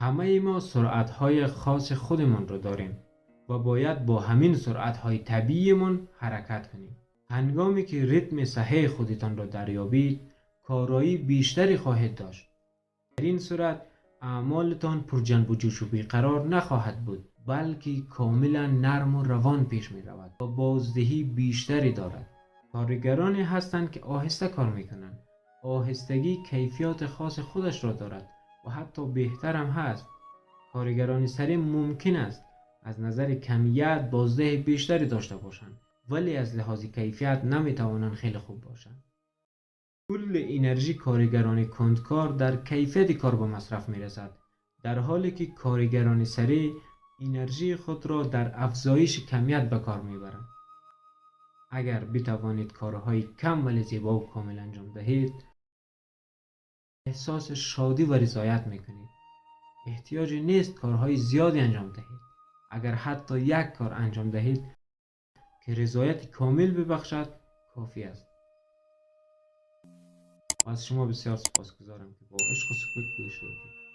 همه ما سرعت‌های خاص خودمان را داریم و باید با همین سرعت‌های طبیعیمان حرکت کنیم. هنگامی که ریتم صحیح خودتان را دریابید، کارایی بیشتری خواهید داشت. در این صورت اعمالتان پر جنب و جوش و بیقرار نخواهد بود، بلکه کاملا نرم و روان پیش می رود و بازدهی بیشتری دارد. کارگرانی هستند که آهسته کار می کنند. آهستگی کیفیات خاص خودش را دارد و حتی بهتر هم هست. کارگران سریع ممکن است از نظر کمیت بازده بیشتری داشته باشند، ولی از لحاظ کیفیت نمی توانند خیلی خوب باشند. کل انرژی کارگران کندکار در کیفیت کار به مصرف می رسد، در حالی که کارگران سریع انرژی خود را در افزایش کمیت به کار می برند. اگر بتوانید کارهای کم ولی زیبا و کامل انجام دهید، احساس شادی و رضایت می کنید. احتیاجی نیست کارهای زیادی انجام دهید. اگر حتی یک کار انجام دهید که رضایت کامل ببخشد، کافی است. و از شما بسیار سپاسگزارم که با عشق و سکوت گوش دادید.